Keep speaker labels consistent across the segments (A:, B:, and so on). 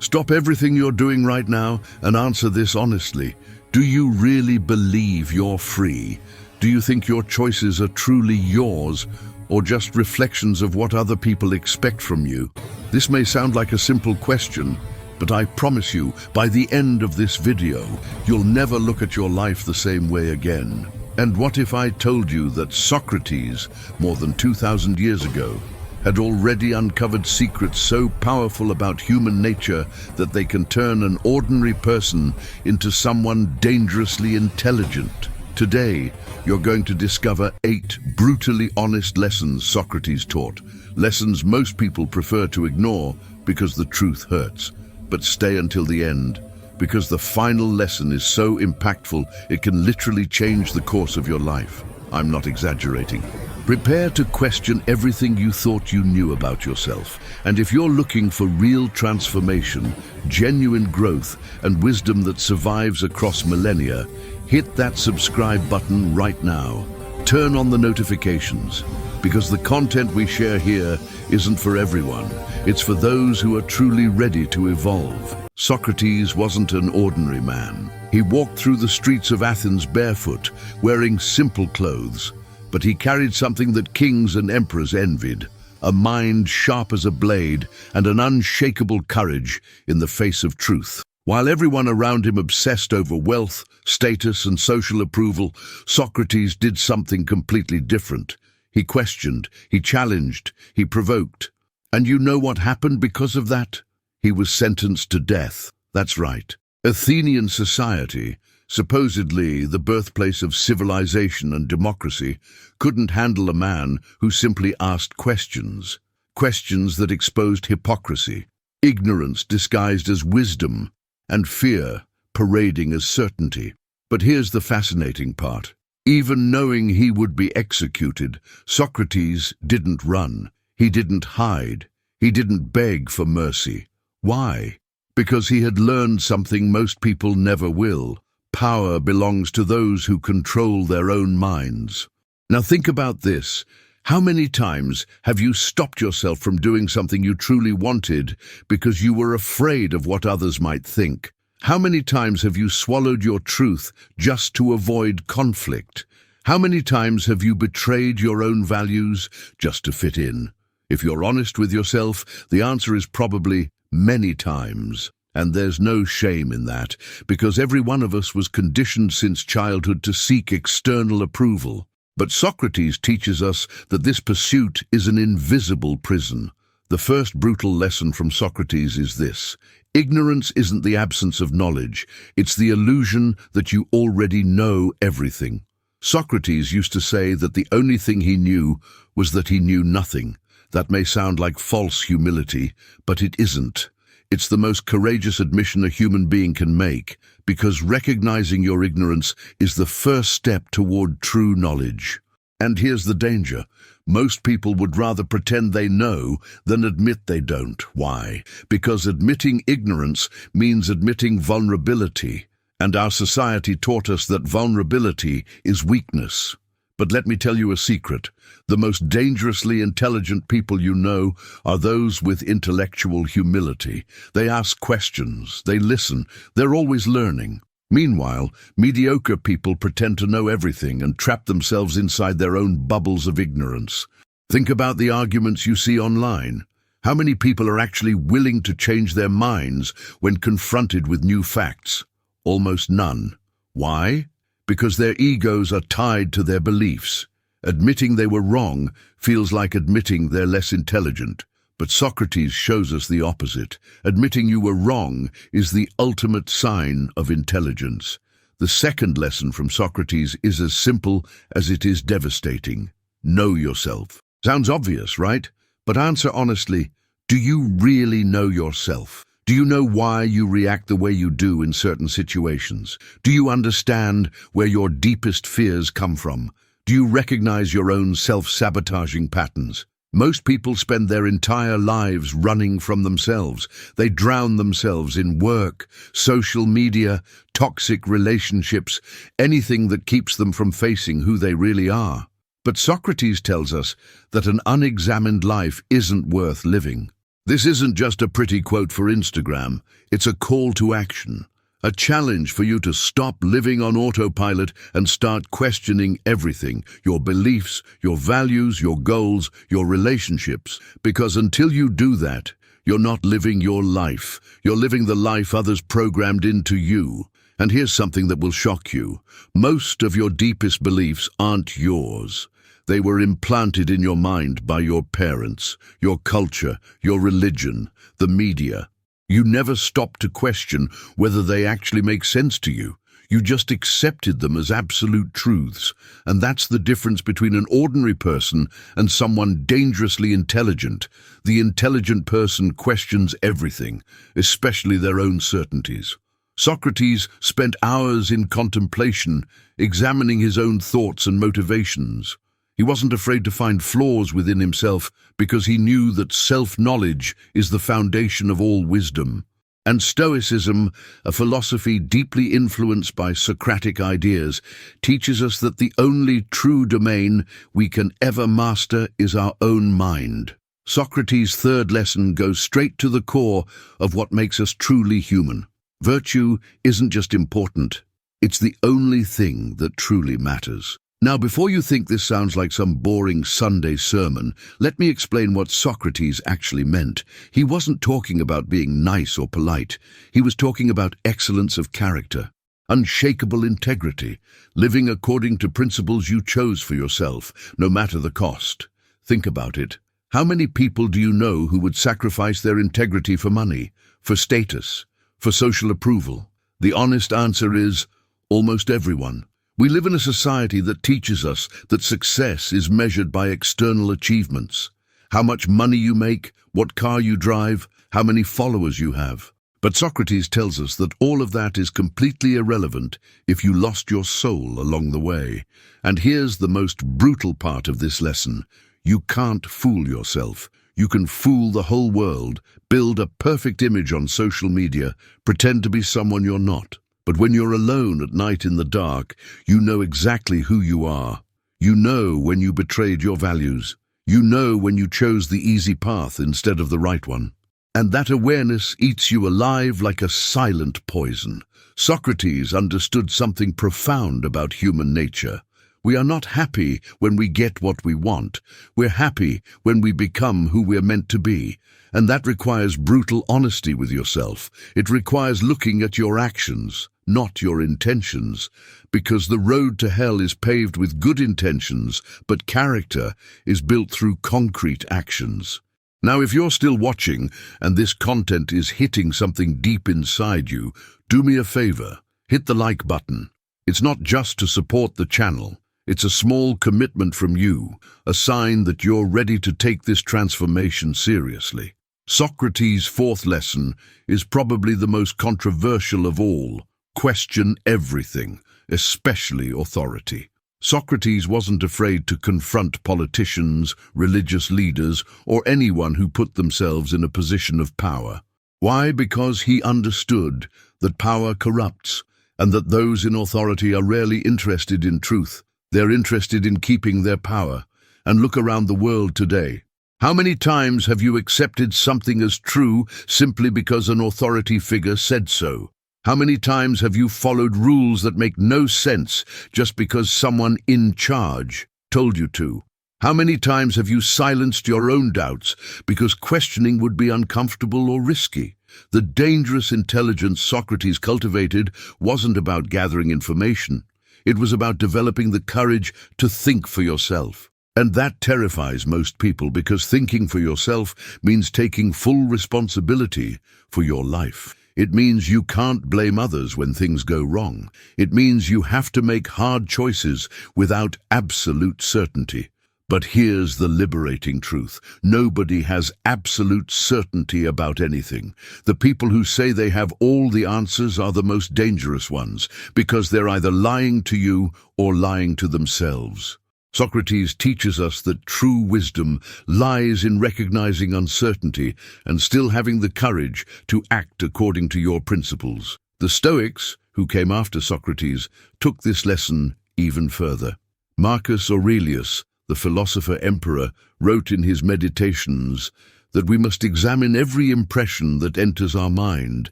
A: Stop everything you're doing right now and answer this honestly. Do you really believe you're free? Do you think your choices are truly yours, or just reflections of what other people expect from you? This may sound like a simple question, but I promise you, by the end of this video, you'll never look at your life the same way again. And what if I told you that Socrates, more than 2,000 years ago, had already uncovered secrets so powerful about human nature that they can turn an ordinary person into someone dangerously intelligent? Today, you're going to discover 8 brutally honest lessons Socrates taught. Lessons most people prefer to ignore because the truth hurts. But stay until the end, because the final lesson is so impactful it can literally change the course of your life. I'm not exaggerating. Prepare to question everything you thought you knew about yourself. And if you're looking for real transformation, genuine growth, and wisdom that survives across millennia, hit that subscribe button right now. Turn on the notifications, because the content we share here isn't for everyone. It's for those who are truly ready to evolve. Socrates wasn't an ordinary man. He walked through the streets of Athens barefoot, wearing simple clothes. But he carried something that kings and emperors envied, a mind sharp as a blade and an unshakable courage in the face of truth. While everyone around him obsessed over wealth, status, and social approval, Socrates did something completely different. He questioned, he challenged, he provoked. And you know what happened because of that? He was sentenced to death. That's right. Athenian society, supposedly the birthplace of civilization and democracy, couldn't handle a man who simply asked questions. Questions that exposed hypocrisy, ignorance disguised as wisdom, and fear parading as certainty. But here's the fascinating part. Even knowing he would be executed, Socrates didn't run. He didn't hide. He didn't beg for mercy. Why? Because he had learned something most people never will. Power belongs to those who control their own minds. Now think about this. How many times have you stopped yourself from doing something you truly wanted because you were afraid of what others might think? How many times have you swallowed your truth just to avoid conflict? How many times have you betrayed your own values just to fit in? If you're honest with yourself, the answer is probably many times. And there's no shame in that, because every one of us was conditioned since childhood to seek external approval. But Socrates teaches us that this pursuit is an invisible prison. The first brutal lesson from Socrates is this: ignorance isn't the absence of knowledge, it's the illusion that you already know everything. Socrates used to say that the only thing he knew was that he knew nothing. That may sound like false humility, but it isn't. It's the most courageous admission a human being can make, because recognizing your ignorance is the first step toward true knowledge. And here's the danger. Most people would rather pretend they know than admit they don't. Why? Because admitting ignorance means admitting vulnerability, and our society taught us that vulnerability is weakness. But let me tell you a secret. The most dangerously intelligent people you know are those with intellectual humility. They ask questions, they listen, they're always learning. Meanwhile, mediocre people pretend to know everything and trap themselves inside their own bubbles of ignorance. Think about the arguments you see online. How many people are actually willing to change their minds when confronted with new facts? Almost none. Why? Because their egos are tied to their beliefs. Admitting they were wrong feels like admitting they're less intelligent. But Socrates shows us the opposite. Admitting you were wrong is the ultimate sign of intelligence. The second lesson from Socrates is as simple as it is devastating. Know yourself. Sounds obvious, right? But answer honestly, do you really know yourself? Do you know why you react the way you do in certain situations? Do you understand where your deepest fears come from? Do you recognize your own self-sabotaging patterns? Most people spend their entire lives running from themselves. They drown themselves in work, social media, toxic relationships, anything that keeps them from facing who they really are. But Socrates tells us that an unexamined life isn't worth living. This isn't just a pretty quote for Instagram, it's a call to action. A challenge for you to stop living on autopilot and start questioning everything, your beliefs, your values, your goals, your relationships. Because until you do that, you're not living your life. You're living the life others programmed into you. And here's something that will shock you. Most of your deepest beliefs aren't yours. They were implanted in your mind by your parents, your culture, your religion, the media. You never stopped to question whether they actually make sense to you. You just accepted them as absolute truths. And that's the difference between an ordinary person and someone dangerously intelligent. The intelligent person questions everything, especially their own certainties. Socrates spent hours in contemplation, examining his own thoughts and motivations. He wasn't afraid to find flaws within himself because he knew that self-knowledge is the foundation of all wisdom. And Stoicism, a philosophy deeply influenced by Socratic ideas, teaches us that the only true domain we can ever master is our own mind. Socrates' third lesson goes straight to the core of what makes us truly human. Virtue isn't just important, it's the only thing that truly matters. Now, before you think this sounds like some boring Sunday sermon, let me explain what Socrates actually meant. He wasn't talking about being nice or polite. He was talking about excellence of character, unshakable integrity, living according to principles you chose for yourself, no matter the cost. Think about it. How many people do you know who would sacrifice their integrity for money, for status, for social approval? The honest answer is almost everyone. We live in a society that teaches us that success is measured by external achievements. How much money you make, what car you drive, how many followers you have. But Socrates tells us that all of that is completely irrelevant if you lost your soul along the way. And here's the most brutal part of this lesson. You can't fool yourself. You can fool the whole world, build a perfect image on social media, pretend to be someone you're not. But when you're alone at night in the dark, you know exactly who you are. You know when you betrayed your values. You know when you chose the easy path instead of the right one. And that awareness eats you alive like a silent poison. Socrates understood something profound about human nature. We are not happy when we get what we want. We're happy when we become who we're meant to be. And that requires brutal honesty with yourself. It requires looking at your actions, not your intentions, because the road to hell is paved with good intentions, but character is built through concrete actions. Now, if you're still watching and this content is hitting something deep inside you, do me a favor, hit the like button. It's not just to support the channel. It's a small commitment from you, a sign that you're ready to take this transformation seriously. Socrates' fourth lesson is probably the most controversial of all. Question everything, especially authority. Socrates wasn't afraid to confront politicians, religious leaders, or anyone who put themselves in a position of power. Why? Because he understood that power corrupts, and that those in authority are rarely interested in truth. They're interested in keeping their power. And look around the world today. How many times have you accepted something as true simply because an authority figure said so? How many times have you followed rules that make no sense just because someone in charge told you to? How many times have you silenced your own doubts because questioning would be uncomfortable or risky? The dangerous intelligence Socrates cultivated wasn't about gathering information. It was about developing the courage to think for yourself. And that terrifies most people because thinking for yourself means taking full responsibility for your life. It means you can't blame others when things go wrong. It means you have to make hard choices without absolute certainty. But here's the liberating truth. Nobody has absolute certainty about anything. The people who say they have all the answers are the most dangerous ones, because they're either lying to you or lying to themselves. Socrates teaches us that true wisdom lies in recognizing uncertainty and still having the courage to act according to your principles. The Stoics, who came after Socrates, took this lesson even further. Marcus Aurelius, the philosopher-emperor, wrote in his Meditations that we must examine every impression that enters our mind,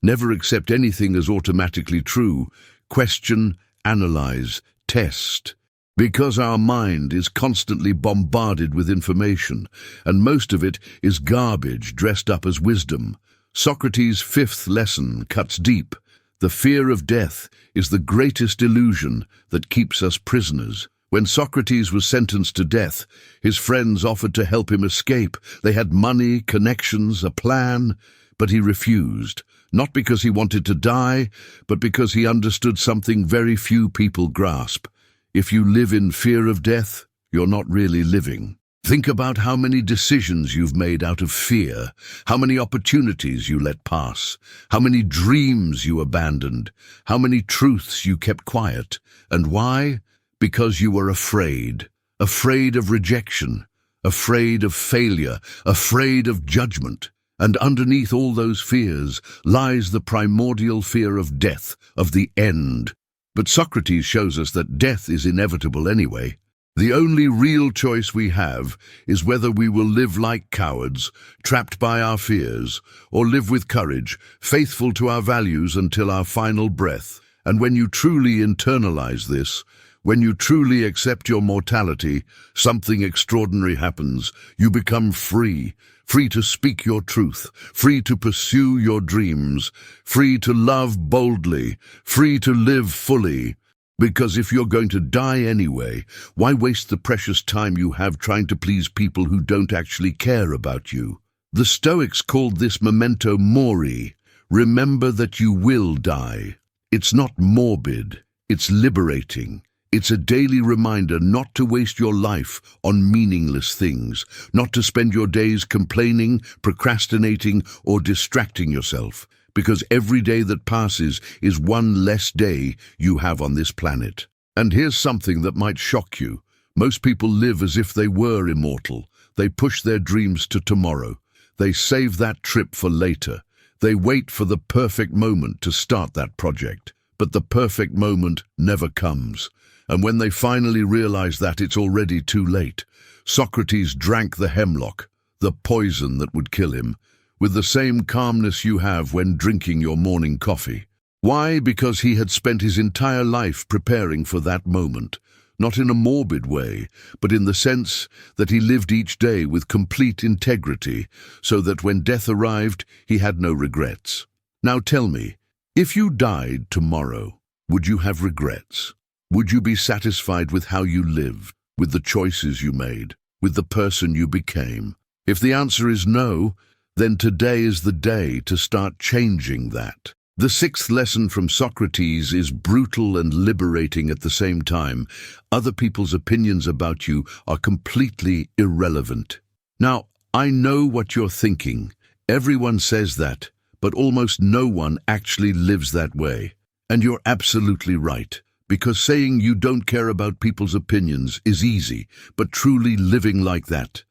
A: never accept anything as automatically true, question, analyze, test. Because our mind is constantly bombarded with information, and most of it is garbage dressed up as wisdom. Socrates' fifth lesson cuts deep. The fear of death is the greatest illusion that keeps us prisoners. When Socrates was sentenced to death, his friends offered to help him escape. They had money, connections, a plan, but he refused. Not because he wanted to die, but because he understood something very few people grasp. If you live in fear of death, you're not really living. Think about how many decisions you've made out of fear, how many opportunities you let pass, how many dreams you abandoned, how many truths you kept quiet. And why? Because you were afraid. Afraid of rejection, afraid of failure, afraid of judgment. And underneath all those fears lies the primordial fear of death, of the end. But Socrates shows us that death is inevitable anyway. The only real choice we have is whether we will live like cowards, trapped by our fears, or live with courage, faithful to our values until our final breath. And when you truly internalize this, when you truly accept your mortality, something extraordinary happens. You become free, free to speak your truth, free to pursue your dreams, free to love boldly, free to live fully. Because if you're going to die anyway, why waste the precious time you have trying to please people who don't actually care about you? The Stoics called this memento mori. Remember that you will die. It's not morbid, it's liberating. It's a daily reminder not to waste your life on meaningless things, not to spend your days complaining, procrastinating, or distracting yourself, because every day that passes is one less day you have on this planet. And here's something that might shock you. Most people live as if they were immortal. They push their dreams to tomorrow. They save that trip for later. They wait for the perfect moment to start that project. But the perfect moment never comes. And when they finally realize that, it's already too late. Socrates drank the hemlock, the poison that would kill him, with the same calmness you have when drinking your morning coffee. Why? Because he had spent his entire life preparing for that moment, not in a morbid way, but in the sense that he lived each day with complete integrity, so that when death arrived, he had no regrets. Now tell me, if you died tomorrow, would you have regrets? Would you be satisfied with how you lived, with the choices you made, with the person you became? If the answer is no, then today is the day to start changing that. The sixth lesson from Socrates is brutal and liberating at the same time. Other people's opinions about you are completely irrelevant. Now, I know what you're thinking. Everyone says that, but almost no one actually lives that way. And you're absolutely right. Because saying you don't care about people's opinions is easy, but truly living like that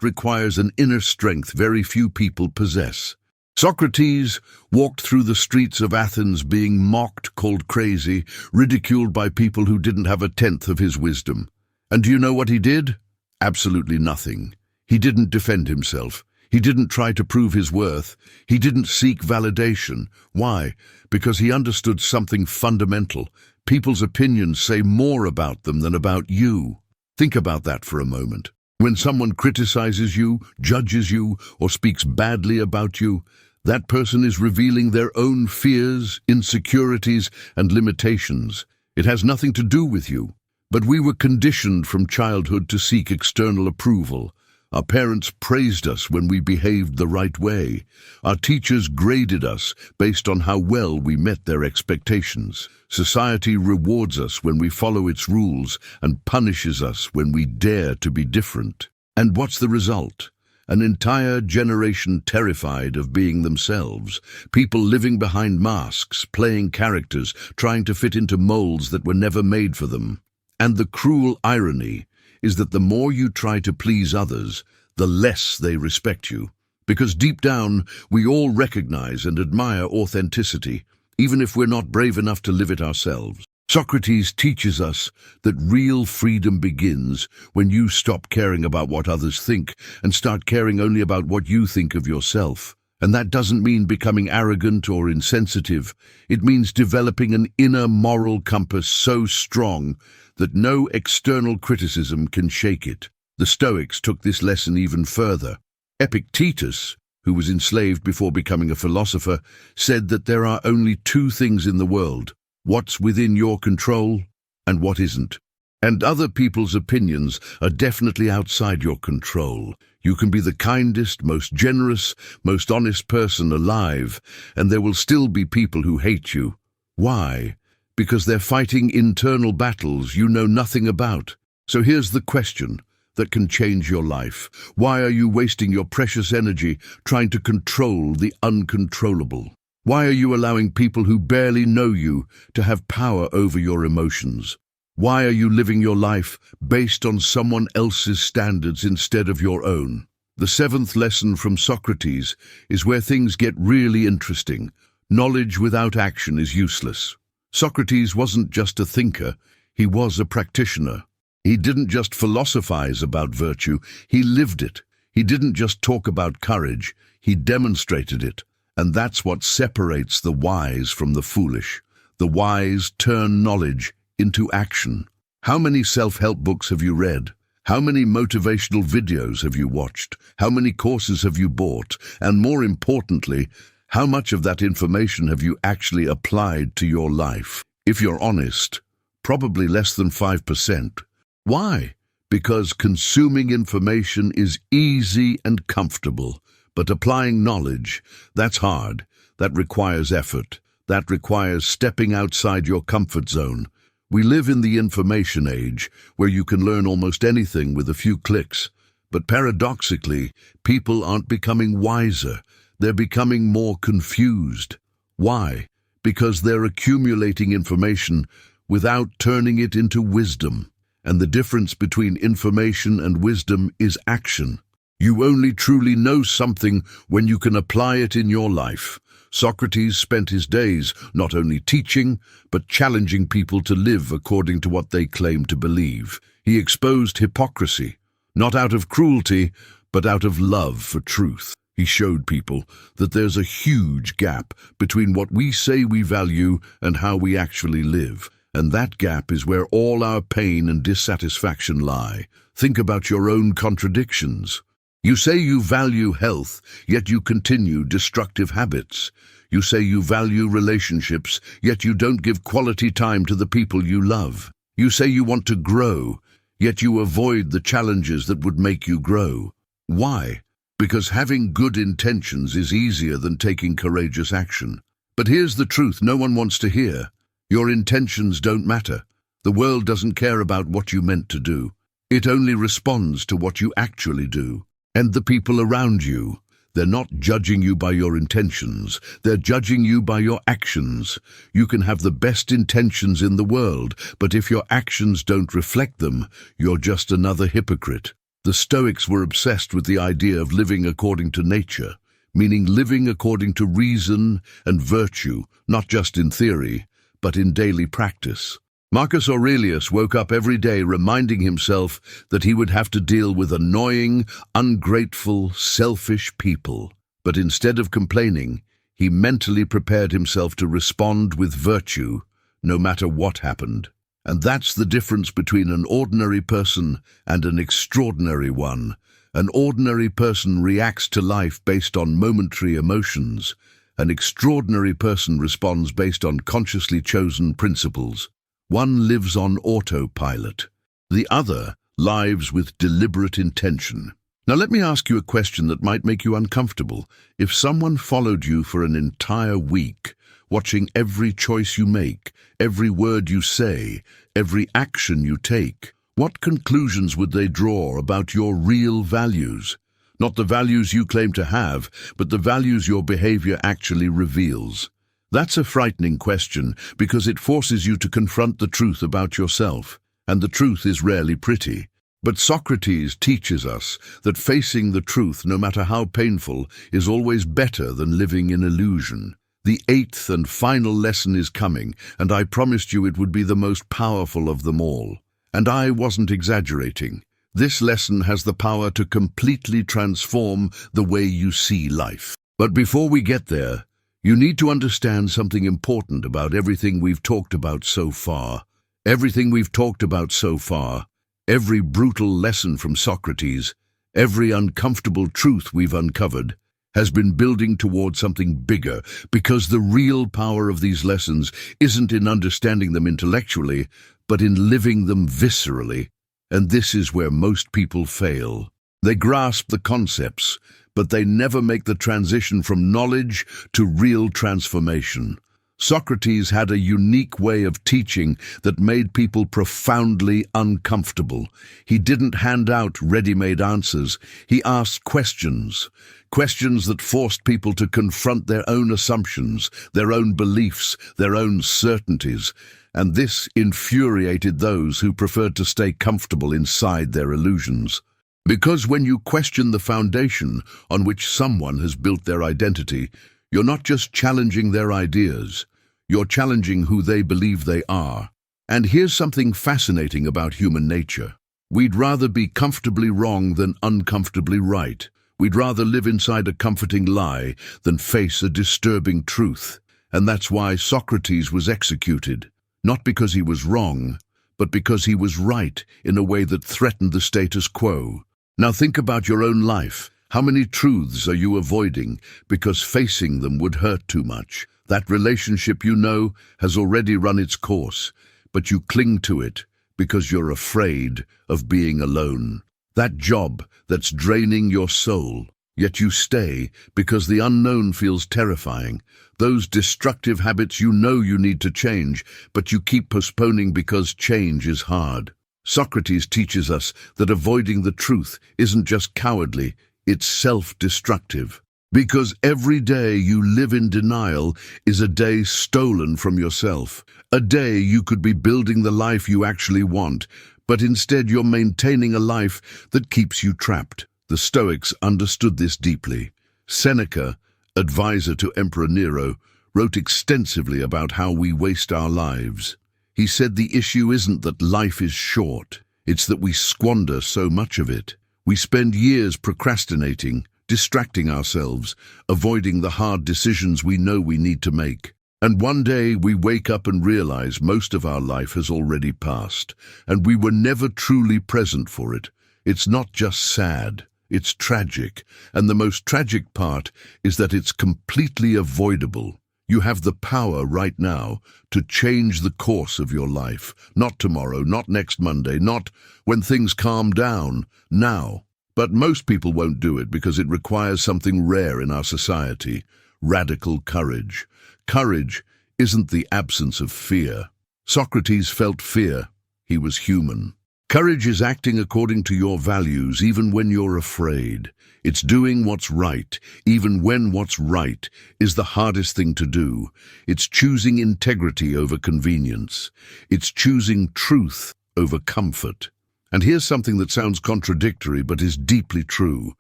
A: requires an inner strength very few people possess. Socrates walked through the streets of Athens being mocked, called crazy, ridiculed by people who didn't have a tenth of his wisdom. And do you know what he did? Absolutely nothing. He didn't defend himself. He didn't try to prove his worth. He didn't seek validation. Why? Because he understood something fundamental. People's opinions say more about them than about you. Think about that for a moment. When someone criticizes you, judges you, or speaks badly about you, that person is revealing their own fears, insecurities, and limitations. It has nothing to do with you. But we were conditioned from childhood to seek external approval. Our parents praised us when we behaved the right way. Our teachers graded us based on how well we met their expectations. Society rewards us when we follow its rules and punishes us when we dare to be different. And what's the result? An entire generation terrified of being themselves. People living behind masks, playing characters, trying to fit into molds that were never made for them. And the cruel irony is that the more you try to please others, the less they respect you. Because deep down, we all recognize and admire authenticity, even if we're not brave enough to live it ourselves. Socrates teaches us that real freedom begins when you stop caring about what others think and start caring only about what you think of yourself. And that doesn't mean becoming arrogant or insensitive. It means developing an inner moral compass so strong that no external criticism can shake it. The Stoics took this lesson even further. Epictetus, who was enslaved before becoming a philosopher, said that there are only two things in the world: what's within your control and what isn't. And other people's opinions are definitely outside your control. You can be the kindest, most generous, most honest person alive, and there will still be people who hate you. Why? Because they're fighting internal battles you know nothing about. So here's the question that can change your life. Why are you wasting your precious energy trying to control the uncontrollable? Why are you allowing people who barely know you to have power over your emotions? Why are you living your life based on someone else's standards instead of your own? The seventh lesson from Socrates is where things get really interesting. Knowledge without action is useless. Socrates wasn't just a thinker, he was a practitioner. He didn't just philosophize about virtue, he lived it. He didn't just talk about courage, he demonstrated it. And that's what separates the wise from the foolish. The wise turn knowledge into action. How many self-help books have you read? How many motivational videos have you watched? How many courses have you bought? And more importantly, how much of that information have you actually applied to your life? If you're honest, probably less than 5%. Why? Because consuming information is easy and comfortable, but applying knowledge, that's hard. That requires effort. That requires stepping outside your comfort zone. We live in the information age, where you can learn almost anything with a few clicks. But paradoxically, people aren't becoming wiser. They're becoming more confused. Why? Because they're accumulating information without turning it into wisdom. And the difference between information and wisdom is action. You only truly know something when you can apply it in your life. Socrates spent his days not only teaching, but challenging people to live according to what they claimed to believe. He exposed hypocrisy, not out of cruelty, but out of love for truth. He showed people that there's a huge gap between what we say we value and how we actually live. And that gap is where all our pain and dissatisfaction lie. Think about your own contradictions. You say you value health, yet you continue destructive habits. You say you value relationships, yet you don't give quality time to the people you love. You say you want to grow, yet you avoid the challenges that would make you grow. Why? Because having good intentions is easier than taking courageous action. But here's the truth no one wants to hear. Your intentions don't matter. The world doesn't care about what you meant to do. It only responds to what you actually do. And the people around you, they're not judging you by your intentions, they're judging you by your actions. You can have the best intentions in the world, but if your actions don't reflect them, you're just another hypocrite. The Stoics were obsessed with the idea of living according to nature, meaning living according to reason and virtue, not just in theory, but in daily practice. Marcus Aurelius woke up every day reminding himself that he would have to deal with annoying, ungrateful, selfish people. But instead of complaining, he mentally prepared himself to respond with virtue, no matter what happened. And that's the difference between an ordinary person and an extraordinary one. An ordinary person reacts to life based on momentary emotions. An extraordinary person responds based on consciously chosen principles. One lives on autopilot. The other lives with deliberate intention. Now let me ask you a question that might make you uncomfortable. If someone followed you for an entire week, watching every choice you make, every word you say, every action you take, what conclusions would they draw about your real values? Not the values you claim to have, but the values your behavior actually reveals. That's a frightening question because it forces you to confront the truth about yourself, and the truth is rarely pretty. But Socrates teaches us that facing the truth, no matter how painful, is always better than living in illusion. The eighth and final lesson is coming, and I promised you it would be the most powerful of them all. And I wasn't exaggerating. This lesson has the power to completely transform the way you see life. But before we get there, you need to understand something important about everything we've talked about so far. Everything we've talked about so far, every brutal lesson from Socrates, every uncomfortable truth we've uncovered, has been building toward something bigger, because the real power of these lessons isn't in understanding them intellectually, but in living them viscerally. And this is where most people fail. They grasp the concepts, but they never make the transition from knowledge to real transformation. Socrates had a unique way of teaching that made people profoundly uncomfortable. He didn't hand out ready-made answers. He asked questions that forced people to confront their own assumptions, their own beliefs, their own certainties. And this infuriated those who preferred to stay comfortable inside their illusions. Because when you question the foundation on which someone has built their identity, you're not just challenging their ideas, you're challenging who they believe they are. And here's something fascinating about human nature. We'd rather be comfortably wrong than uncomfortably right. We'd rather live inside a comforting lie than face a disturbing truth. And that's why Socrates was executed. Not because he was wrong, but because he was right in a way that threatened the status quo. Now think about your own life. How many truths are you avoiding because facing them would hurt too much? That relationship you know has already run its course, but you cling to it because you're afraid of being alone. That job that's draining your soul, yet you stay because the unknown feels terrifying. Those destructive habits you know you need to change, but you keep postponing because change is hard. Socrates teaches us that avoiding the truth isn't just cowardly, it's self-destructive. Because every day you live in denial is a day stolen from yourself. A day you could be building the life you actually want, but instead you're maintaining a life that keeps you trapped. The Stoics understood this deeply. Seneca, advisor to Emperor Nero, wrote extensively about how we waste our lives. He said the issue isn't that life is short, it's that we squander so much of it. We spend years procrastinating, distracting ourselves, avoiding the hard decisions we know we need to make. And one day we wake up and realize most of our life has already passed, and we were never truly present for it. It's not just sad, it's tragic, and the most tragic part is that it's completely avoidable. You have the power right now to change the course of your life. Not tomorrow, not next Monday, not when things calm down, now. But most people won't do it because it requires something rare in our society: radical courage. Courage isn't the absence of fear. Socrates felt fear. He was human. Courage is acting according to your values even when you're afraid. It's doing what's right, even when what's right is the hardest thing to do. It's choosing integrity over convenience. It's choosing truth over comfort. And here's something that sounds contradictory but is deeply true.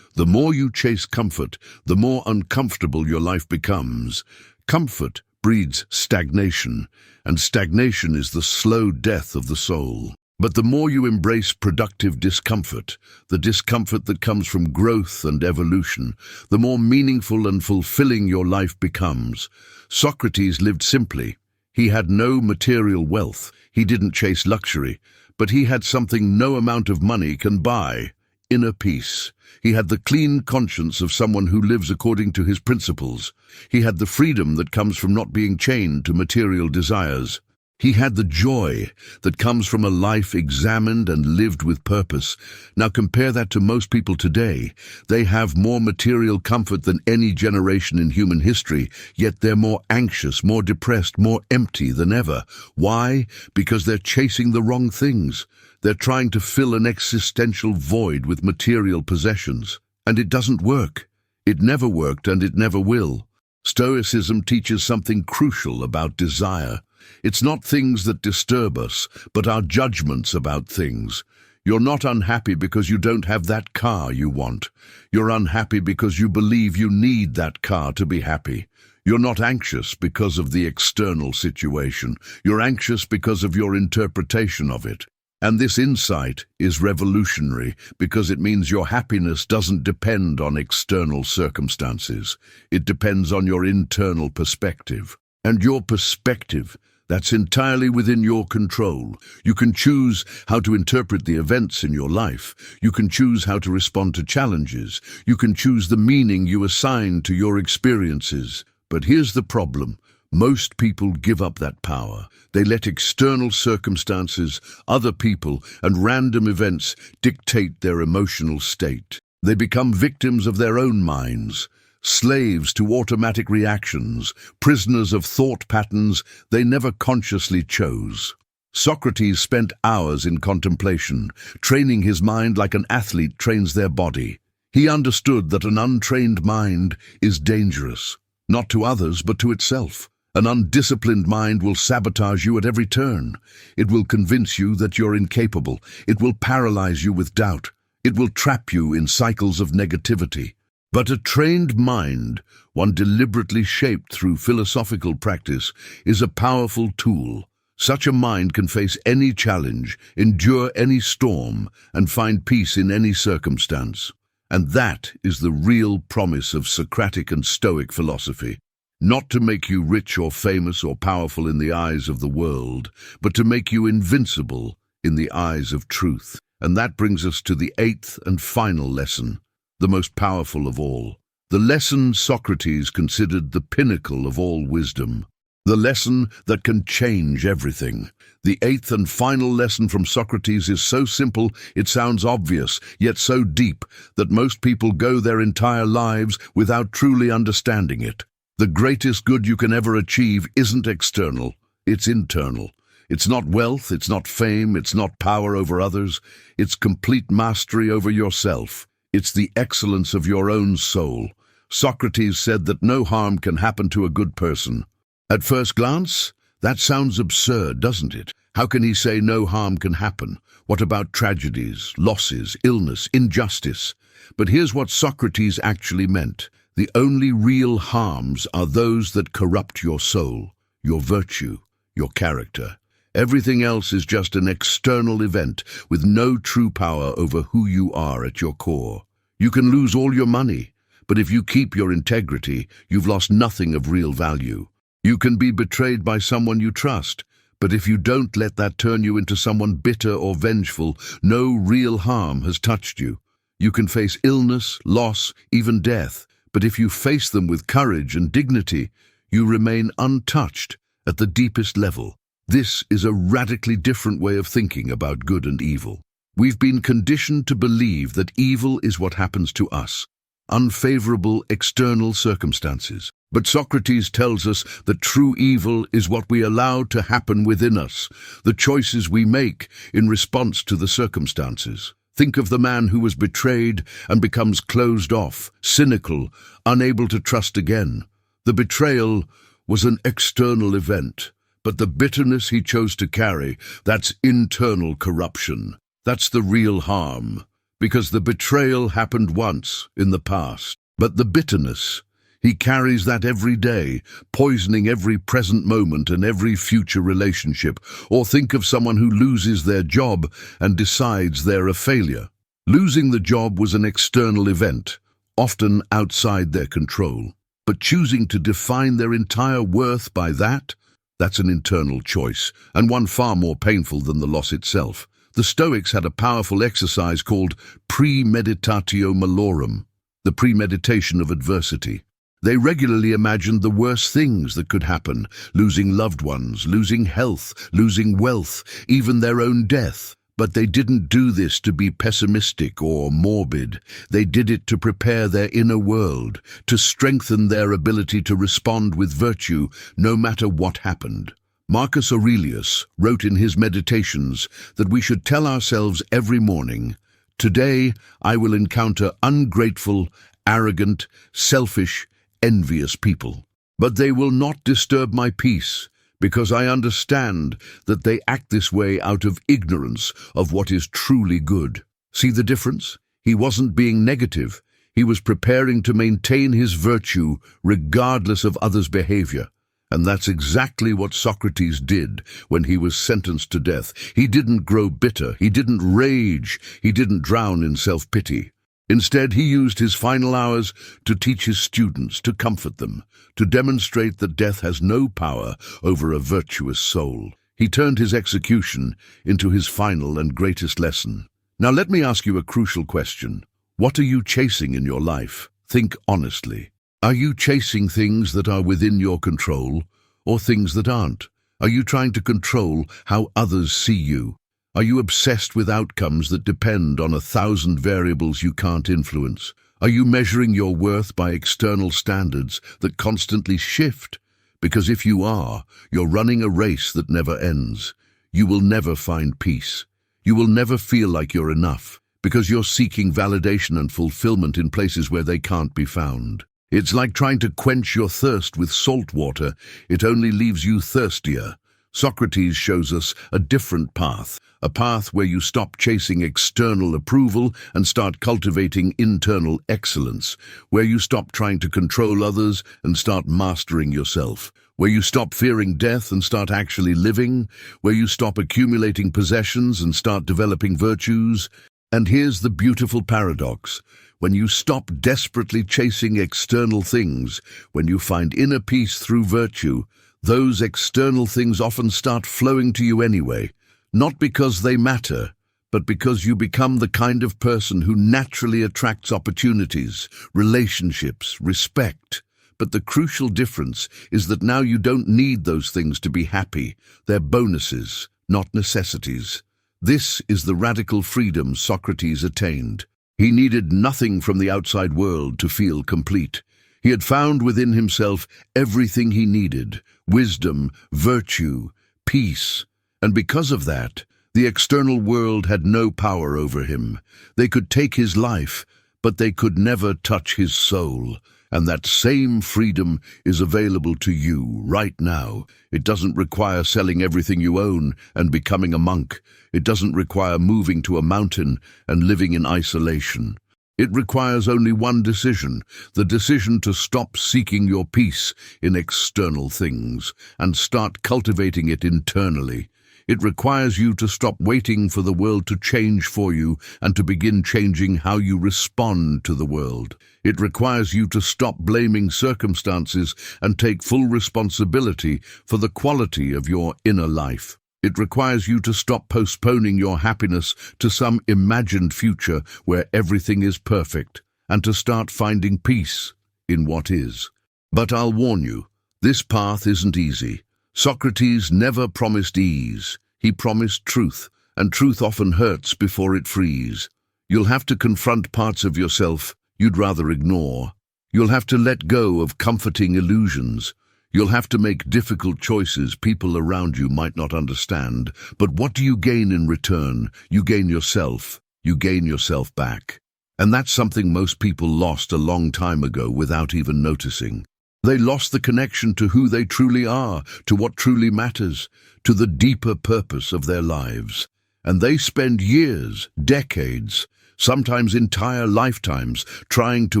A: The more you chase comfort, the more uncomfortable your life becomes. Comfort breeds stagnation, and stagnation is the slow death of the soul. But the more you embrace productive discomfort, the discomfort that comes from growth and evolution, the more meaningful and fulfilling your life becomes. Socrates lived simply. He had no material wealth. He didn't chase luxury, but he had something no amount of money can buy: inner peace. He had the clean conscience of someone who lives according to his principles. He had the freedom that comes from not being chained to material desires. He had the joy that comes from a life examined and lived with purpose. Now compare that to most people today. They have more material comfort than any generation in human history, yet they're more anxious, more depressed, more empty than ever. Why? Because they're chasing the wrong things. They're trying to fill an existential void with material possessions. And it doesn't work. It never worked and it never will. Stoicism teaches something crucial about desire. It's not things that disturb us, but our judgments about things. You're not unhappy because you don't have that car you want. You're unhappy because you believe you need that car to be happy. You're not anxious because of the external situation. You're anxious because of your interpretation of it. And this insight is revolutionary because it means your happiness doesn't depend on external circumstances. It depends on your internal perspective. And your perspective, that's entirely within your control. You can choose how to interpret the events in your life. You can choose how to respond to challenges. You can choose the meaning you assign to your experiences. But here's the problem. Most people give up that power. They let external circumstances, other people, and random events dictate their emotional state. They become victims of their own minds, slaves to automatic reactions, prisoners of thought patterns they never consciously chose. Socrates spent hours in contemplation, training his mind like an athlete trains their body. He understood that an untrained mind is dangerous, not to others but to itself. An undisciplined mind will sabotage you at every turn. It will convince you that you're incapable. It will paralyze you with doubt. It will trap you in cycles of negativity. But a trained mind, one deliberately shaped through philosophical practice, is a powerful tool. Such a mind can face any challenge, endure any storm, and find peace in any circumstance. And that is the real promise of Socratic and Stoic philosophy. Not to make you rich or famous or powerful in the eyes of the world, but to make you invincible in the eyes of truth. And that brings us to the eighth and final lesson, the most powerful of all. The lesson Socrates considered the pinnacle of all wisdom. The lesson that can change everything. The eighth and final lesson from Socrates is so simple it sounds obvious, yet so deep that most people go their entire lives without truly understanding it. The greatest good you can ever achieve isn't external, it's internal. It's not wealth, it's not fame, it's not power over others. It's complete mastery over yourself. It's the excellence of your own soul. Socrates said that no harm can happen to a good person. At first glance, that sounds absurd, doesn't it? How can he say no harm can happen? What about tragedies, losses, illness, injustice? But here's what Socrates actually meant. The only real harms are those that corrupt your soul, your virtue, your character. Everything else is just an external event with no true power over who you are at your core. You can lose all your money, but if you keep your integrity, you've lost nothing of real value. You can be betrayed by someone you trust, but if you don't let that turn you into someone bitter or vengeful, no real harm has touched you. You can face illness, loss, even death, but if you face them with courage and dignity, you remain untouched at the deepest level. This is a radically different way of thinking about good and evil. We've been conditioned to believe that evil is what happens to us, unfavorable external circumstances. But Socrates tells us that true evil is what we allow to happen within us, the choices we make in response to the circumstances. Think of the man who was betrayed and becomes closed off, cynical, unable to trust again. The betrayal was an external event, but the bitterness he chose to carry, that's internal corruption. That's the real harm, because the betrayal happened once in the past. But the bitterness, he carries that every day, poisoning every present moment and every future relationship. Or think of someone who loses their job and decides they're a failure. Losing the job was an external event, often outside their control. But choosing to define their entire worth by that's an internal choice, and one far more painful than the loss itself. The Stoics had a powerful exercise called premeditatio malorum, the premeditation of adversity. They regularly imagined the worst things that could happen, losing loved ones, losing health, losing wealth, even their own death. But they didn't do this to be pessimistic or morbid. They did it to prepare their inner world, to strengthen their ability to respond with virtue no matter what happened. Marcus Aurelius wrote in his Meditations that we should tell ourselves every morning, "Today I will encounter ungrateful, arrogant, selfish, envious people. But they will not disturb my peace, because I understand that they act this way out of ignorance of what is truly good." See the difference? He wasn't being negative. He was preparing to maintain his virtue regardless of others' behavior. And that's exactly what Socrates did when he was sentenced to death. He didn't grow bitter, he didn't rage, he didn't drown in self-pity. Instead, he used his final hours to teach his students, to comfort them, to demonstrate that death has no power over a virtuous soul. He turned his execution into his final and greatest lesson. Now let me ask you a crucial question. What are you chasing in your life? Think honestly. Are you chasing things that are within your control, or things that aren't? Are you trying to control how others see you? Are you obsessed with outcomes that depend on 1,000 variables you can't influence? Are you measuring your worth by external standards that constantly shift? Because if you are, you're running a race that never ends. You will never find peace. You will never feel like you're enough, because you're seeking validation and fulfillment in places where they can't be found. It's like trying to quench your thirst with salt water. It only leaves you thirstier. Socrates shows us a different path, a path where you stop chasing external approval and start cultivating internal excellence, where you stop trying to control others and start mastering yourself, where you stop fearing death and start actually living, where you stop accumulating possessions and start developing virtues. And here's the beautiful paradox. When you stop desperately chasing external things, when you find inner peace through virtue, those external things often start flowing to you anyway, not because they matter, but because you become the kind of person who naturally attracts opportunities, relationships, respect. But the crucial difference is that now you don't need those things to be happy. They're bonuses, not necessities. This is the radical freedom Socrates attained. He needed nothing from the outside world to feel complete. He had found within himself everything he needed: wisdom, virtue, peace. And because of that, the external world had no power over him. They could take his life, but they could never touch his soul. And that same freedom is available to you right now. It doesn't require selling everything you own and becoming a monk. It doesn't require moving to a mountain and living in isolation. It requires only one decision, the decision to stop seeking your peace in external things and start cultivating it internally. It requires you to stop waiting for the world to change for you and to begin changing how you respond to the world. It requires you to stop blaming circumstances and take full responsibility for the quality of your inner life. It requires you to stop postponing your happiness to some imagined future where everything is perfect, and to start finding peace in what is. But I'll warn you, this path isn't easy. Socrates never promised ease. He promised truth, and truth often hurts before it frees. You'll have to confront parts of yourself you'd rather ignore. You'll have to let go of comforting illusions. You'll have to make difficult choices people around you might not understand. But what do you gain in return? You gain yourself. You gain yourself back. And that's something most people lost a long time ago without even noticing. They lost the connection to who they truly are, to what truly matters, to the deeper purpose of their lives. And they spend years, decades, sometimes entire lifetimes, trying to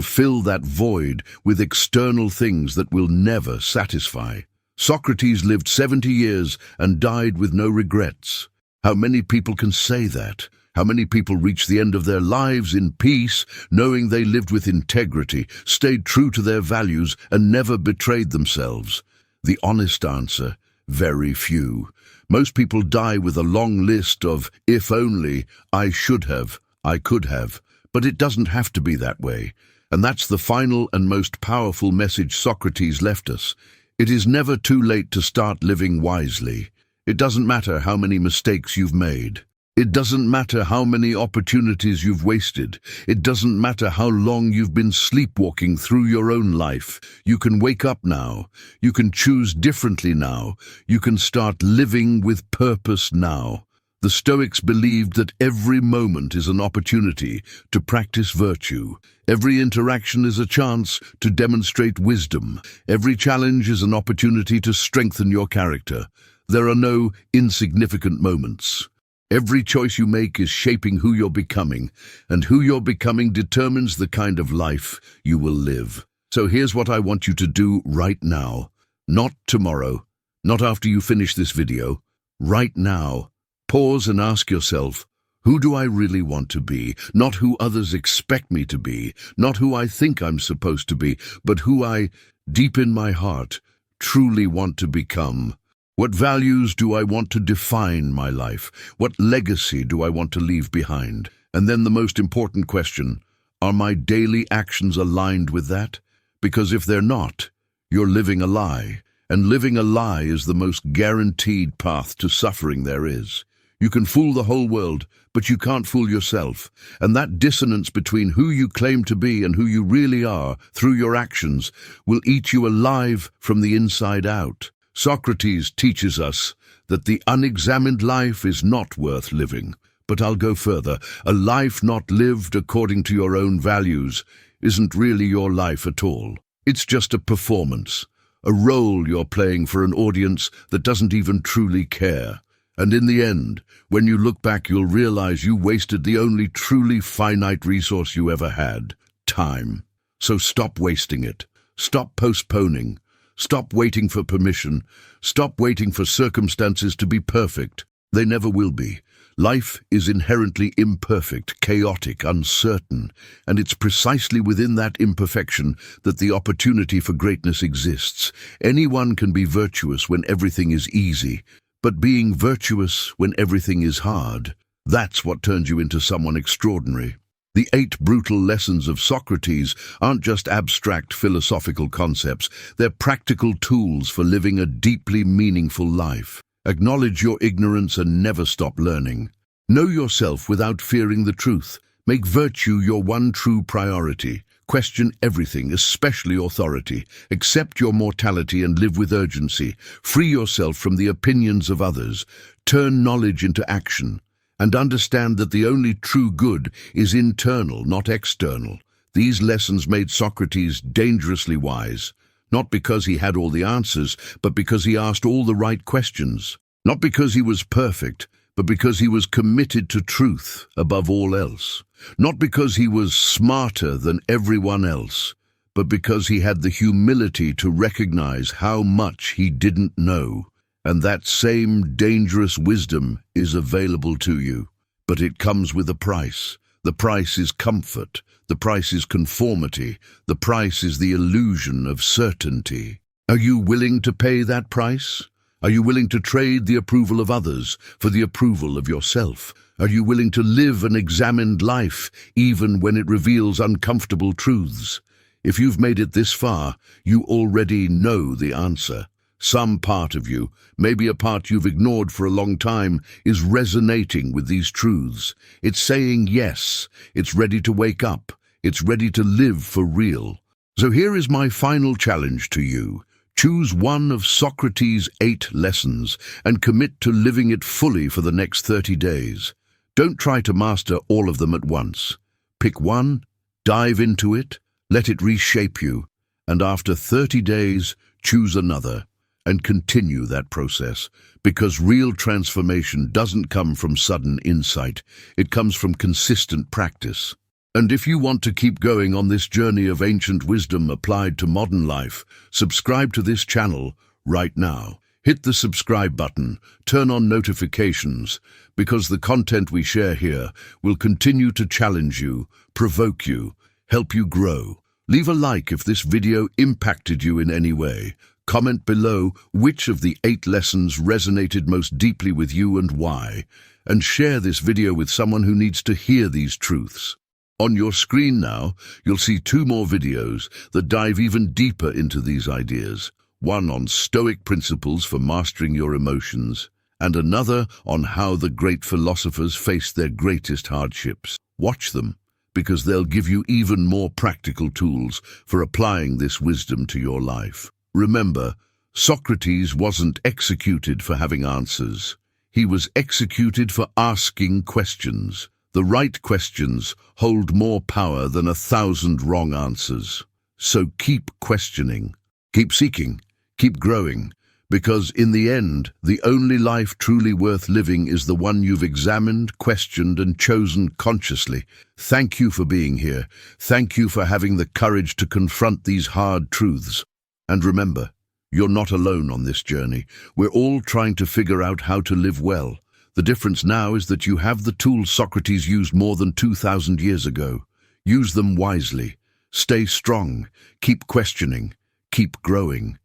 A: fill that void with external things that will never satisfy. Socrates lived 70 years and died with no regrets. How many people can say that? How many people reach the end of their lives in peace, knowing they lived with integrity, stayed true to their values, and never betrayed themselves? The honest answer, very few. Most people die with a long list of, if only, I should have, I could have. But it doesn't have to be that way. And that's the final and most powerful message Socrates left us. It is never too late to start living wisely. It doesn't matter how many mistakes you've made. It doesn't matter how many opportunities you've wasted. It doesn't matter how long you've been sleepwalking through your own life. You can wake up now. You can choose differently now. You can start living with purpose now. The Stoics believed that every moment is an opportunity to practice virtue. Every interaction is a chance to demonstrate wisdom. Every challenge is an opportunity to strengthen your character. There are no insignificant moments. Every choice you make is shaping who you're becoming, and who you're becoming determines the kind of life you will live. So here's what I want you to do right now. Not tomorrow, not after you finish this video. Right now, pause and ask yourself, who do I really want to be? Not who others expect me to be, not who I think I'm supposed to be, but who I, deep in my heart, truly want to become. What values do I want to define my life? What legacy do I want to leave behind? And then the most important question, are my daily actions aligned with that? Because if they're not, you're living a lie. And living a lie is the most guaranteed path to suffering there is. You can fool the whole world, but you can't fool yourself. And that dissonance between who you claim to be and who you really are through your actions will eat you alive from the inside out. Socrates teaches us that the unexamined life is not worth living. But I'll go further. A life not lived according to your own values isn't really your life at all. It's just a performance. A role you're playing for an audience that doesn't even truly care. And in the end, when you look back, you'll realize you wasted the only truly finite resource you ever had, time. So stop wasting it. Stop postponing. Stop waiting for permission. Stop waiting for circumstances to be perfect. They never will be. Life is inherently imperfect, chaotic, uncertain, and it's precisely within that imperfection that the opportunity for greatness exists. Anyone can be virtuous when everything is easy, but being virtuous when everything is hard, that's what turns you into someone extraordinary. The 8 brutal lessons of Socrates aren't just abstract philosophical concepts, they're practical tools for living a deeply meaningful life. Acknowledge your ignorance and never stop learning. Know yourself without fearing the truth. Make virtue your one true priority. Question everything, especially authority. Accept your mortality and live with urgency. Free yourself from the opinions of others. Turn knowledge into action. And understand that the only true good is internal, not external. These lessons made Socrates dangerously wise. Not because he had all the answers, but because he asked all the right questions. Not because he was perfect, but because he was committed to truth above all else. Not because he was smarter than everyone else, but because he had the humility to recognize how much he didn't know. And that same dangerous wisdom is available to you. But it comes with a price. The price is comfort. The price is conformity. The price is the illusion of certainty. Are you willing to pay that price? Are you willing to trade the approval of others for the approval of yourself? Are you willing to live an examined life, even when it reveals uncomfortable truths? If you've made it this far, you already know the answer. Some part of you, maybe a part you've ignored for a long time, is resonating with these truths. It's saying yes. It's ready to wake up. It's ready to live for real. So here is my final challenge to you. Choose one of Socrates' 8 lessons and commit to living it fully for the next 30 days. Don't try to master all of them at once. Pick one, dive into it, let it reshape you, and after 30 days, choose another. And continue that process, because real transformation doesn't come from sudden insight. It comes from consistent practice. And if you want to keep going on this journey of ancient wisdom applied to modern life, subscribe to this channel right now. Hit the subscribe button, turn on notifications, because the content we share here will continue to challenge you, provoke you, help you grow. Leave a like if this video impacted you in any way. Comment below which of the 8 lessons resonated most deeply with you and why, and share this video with someone who needs to hear these truths. On your screen now, you'll see 2 more videos that dive even deeper into these ideas. One on Stoic principles for mastering your emotions, and another on how the great philosophers faced their greatest hardships. Watch them, because they'll give you even more practical tools for applying this wisdom to your life. Remember, Socrates wasn't executed for having answers. He was executed for asking questions. The right questions hold more power than 1,000 wrong answers. So keep questioning, keep seeking, keep growing, Because in the end, the only life truly worth living is the one you've examined, questioned, and chosen consciously. Thank you for being here. Thank you for having the courage to confront these hard truths. And remember, you're not alone on this journey. We're all trying to figure out how to live well. The difference now is that you have the tools Socrates used more than 2,000 years ago. Use them wisely. Stay strong. Keep questioning. Keep growing.